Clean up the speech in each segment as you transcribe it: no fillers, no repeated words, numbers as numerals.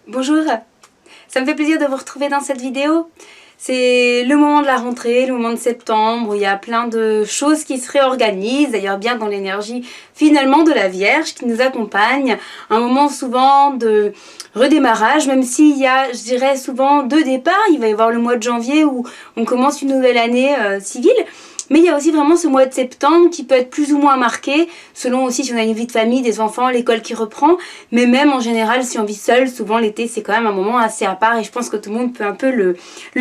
Bonjour, ça me fait plaisir de vous retrouver dans cette vidéo. C'est le moment de la rentrée, le moment de septembre, où il y a plein de choses qui se réorganisent, d'ailleurs bien dans l'énergie finalement de la Vierge qui nous accompagne. Un moment souvent de redémarrage, même s'il y a, je dirais, souvent deux départs. Il va y avoir le mois de janvier où on commence une nouvelle année civile. Mais il y a aussi vraiment ce mois de septembre qui peut être plus ou moins marqué, selon aussi si on a une vie de famille, des enfants, l'école qui reprend. Mais même en général, si on vit seul, souvent l'été c'est quand même un moment assez à part et je pense que tout le monde peut un peu le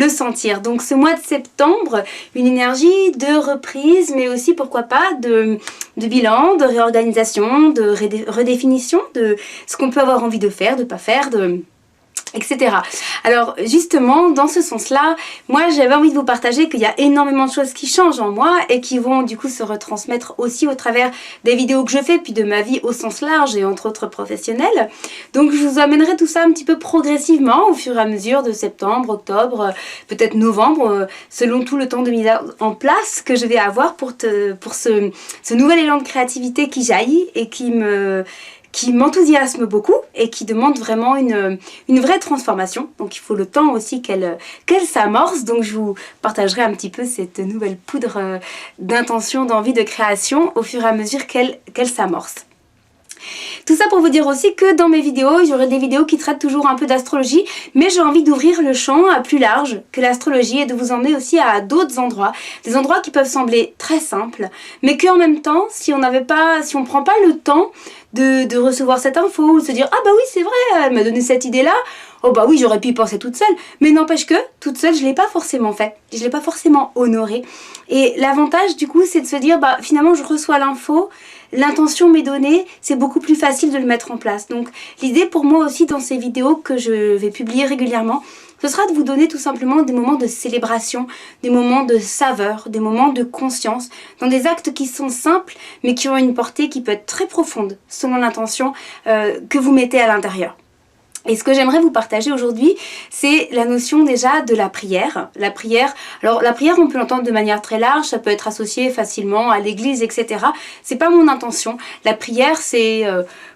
sentir. Donc ce mois de septembre, une énergie de reprise, mais aussi pourquoi pas de bilan, de réorganisation, de redéfinition de ce qu'on peut avoir envie de faire, de pas faire, etc. Alors justement, dans ce sens-là, moi j'avais envie de vous partager qu'il y a énormément de choses qui changent en moi et qui vont du coup se retransmettre aussi au travers des vidéos que je fais, puis de ma vie au sens large et entre autres professionnelle. Donc je vous amènerai tout ça un petit peu progressivement au fur et à mesure de septembre, octobre, peut-être novembre, selon tout le temps de mise en place que je vais avoir pour ce nouvel élan de créativité qui jaillit et qui m'enthousiasme beaucoup et qui demande vraiment une vraie transformation. Donc il faut le temps aussi qu'elle s'amorce. Donc je vous partagerai un petit peu cette nouvelle poudre d'intention, d'envie, de création au fur et à mesure qu'elle s'amorce. Tout ça pour vous dire aussi que dans mes vidéos, il y aurait des vidéos qui traitent toujours un peu d'astrologie, mais j'ai envie d'ouvrir le champ à plus large que l'astrologie et de vous emmener aussi à d'autres endroits, des endroits qui peuvent sembler très simples, mais qu'en même temps, si on prend pas le temps de recevoir cette info, ou de se dire « Ah bah oui, c'est vrai, elle m'a donné cette idée-là, oh bah oui, j'aurais pu y penser toute seule », mais n'empêche que, toute seule, je l'ai pas forcément fait, je l'ai pas forcément honoré. Et l'avantage, du coup, c'est de se dire « Bah finalement, je reçois l'info, l'intention m'est donnée, c'est beaucoup plus facile de le mettre en place ». Donc l'idée pour moi aussi dans ces vidéos que je vais publier régulièrement, ce sera de vous donner tout simplement des moments de célébration, des moments de saveur, des moments de conscience, dans des actes qui sont simples mais qui ont une portée qui peut être très profonde selon l'intention que vous mettez à l'intérieur. Et ce que j'aimerais vous partager aujourd'hui, c'est la notion déjà de la prière. La prière, alors la prière on peut l'entendre de manière très large, ça peut être associé facilement à l'église, etc. C'est pas mon intention. La prière c'est,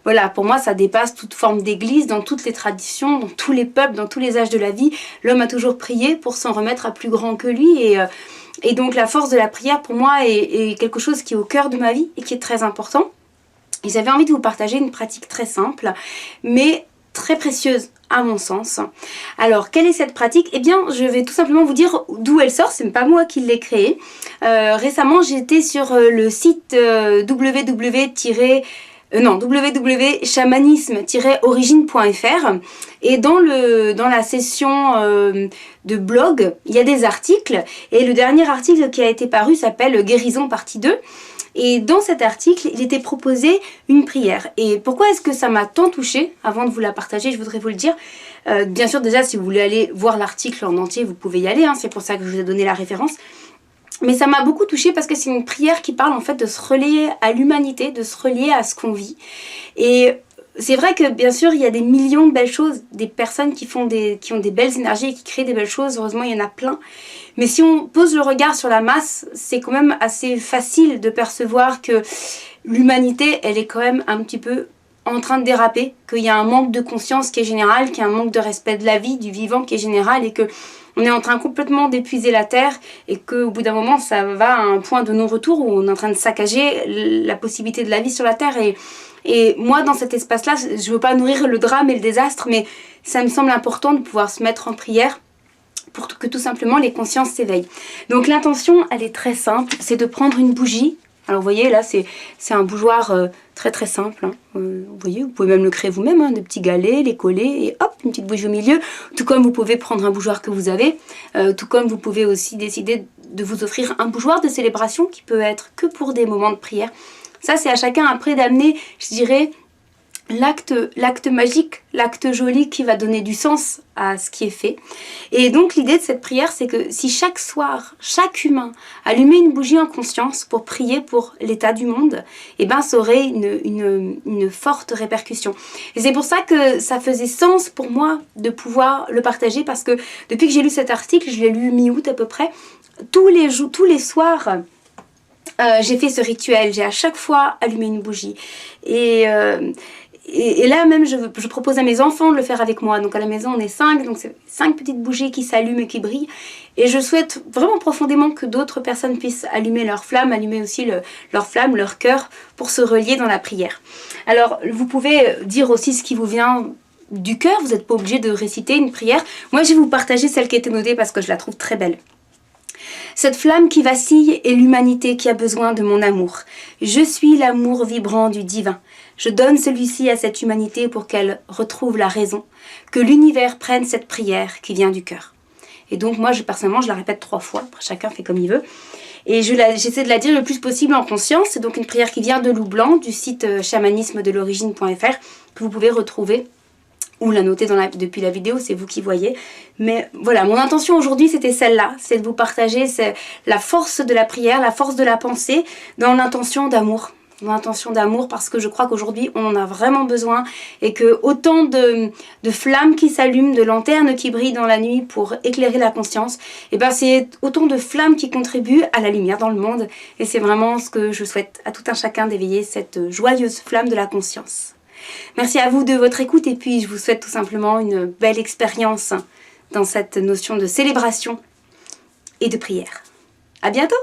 voilà, pour moi ça dépasse toute forme d'église, dans toutes les traditions, dans tous les peuples, dans tous les âges de la vie. L'homme a toujours prié pour s'en remettre à plus grand que lui et donc la force de la prière pour moi est quelque chose qui est au cœur de ma vie et qui est très important. Et j'avais envie de vous partager une pratique très simple, mais très précieuse à mon sens. Alors, quelle est cette pratique? Eh bien, je vais tout simplement vous dire d'où elle sort, c'est pas moi qui l'ai créée. Récemment, j'étais sur le site www.chamanisme-origine.fr et dans la section de blog, il y a des articles et le dernier article qui a été paru s'appelle Guérison partie 2. Et dans cet article, il était proposé une prière. Et pourquoi est-ce que ça m'a tant touchée? Avant de vous la partager, je voudrais vous le dire. Bien sûr, déjà, si vous voulez aller voir l'article en entier, vous pouvez y aller. Hein, c'est pour ça que je vous ai donné la référence. Mais ça m'a beaucoup touchée parce que c'est une prière qui parle en fait de se relier à l'humanité, de se relier à ce qu'on vit. Et c'est vrai que bien sûr, il y a des millions de belles choses, des personnes qui ont des belles énergies et qui créent des belles choses. Heureusement, il y en a plein. Mais si on pose le regard sur la masse, c'est quand même assez facile de percevoir que l'humanité, elle est quand même un petit peu en train de déraper, qu'il y a un manque de conscience qui est général, qu'il y a un manque de respect de la vie, du vivant qui est général et que on est en train complètement d'épuiser la terre et qu'au bout d'un moment, ça va à un point de non-retour où on est en train de saccager la possibilité de la vie sur la terre. Et moi, dans cet espace-là, je ne veux pas nourrir le drame et le désastre, mais ça me semble important de pouvoir se mettre en prière pour que tout simplement les consciences s'éveillent. Donc l'intention, elle est très simple, c'est de prendre une bougie. Alors vous voyez, là, c'est un bougeoir très très simple. Hein. Vous voyez, vous pouvez même le créer vous-même, hein, des petits galets, les coller et hop, une petite bougie au milieu. Tout comme vous pouvez prendre un bougeoir que vous avez, tout comme vous pouvez aussi décider de vous offrir un bougeoir de célébration qui peut être que pour des moments de prière. Ça, c'est à chacun après d'amener, je dirais, l'acte magique, l'acte joli qui va donner du sens à ce qui est fait. Et donc l'idée de cette prière, c'est que si chaque soir, chaque humain allumait une bougie en conscience pour prier pour l'état du monde, eh ben ça aurait une forte répercussion. Et c'est pour ça que ça faisait sens pour moi de pouvoir le partager, parce que depuis que j'ai lu cet article, je l'ai lu mi-août à peu près, tous les soirs, j'ai fait ce rituel, j'ai à chaque fois allumé une bougie. Et là même, je propose à mes enfants de le faire avec moi. Donc à la maison, on est 5, donc c'est 5 petites bougies qui s'allument et qui brillent. Et je souhaite vraiment profondément que d'autres personnes puissent allumer leur flamme, allumer aussi leur flamme, leur cœur, pour se relier dans la prière. Alors, vous pouvez dire aussi ce qui vous vient du cœur, vous n'êtes pas obligé de réciter une prière. Moi, je vais vous partager celle qui a été notée parce que je la trouve très belle. Cette flamme qui vacille est l'humanité qui a besoin de mon amour. Je suis l'amour vibrant du divin. Je donne celui-ci à cette humanité pour qu'elle retrouve la raison. Que l'univers prenne cette prière qui vient du cœur. Et donc moi, personnellement, je la répète 3 fois. Après, chacun fait comme il veut. Et j'essaie de la dire le plus possible en conscience. C'est donc une prière qui vient de Loup Blanc, du site chamanisme-de-l'origine.fr, que vous pouvez retrouver ou la noter depuis la vidéo, c'est vous qui voyez. Mais voilà, mon intention aujourd'hui, c'était celle-là. C'est de vous partager la force de la prière, la force de la pensée, dans l'intention d'amour. Dans l'intention d'amour, parce que je crois qu'aujourd'hui, on en a vraiment besoin. Et que autant de flammes qui s'allument, de lanternes qui brillent dans la nuit pour éclairer la conscience, et ben c'est autant de flammes qui contribuent à la lumière dans le monde. Et c'est vraiment ce que je souhaite à tout un chacun, d'éveiller cette joyeuse flamme de la conscience. Merci à vous de votre écoute et puis je vous souhaite tout simplement une belle expérience dans cette notion de célébration et de prière. À bientôt!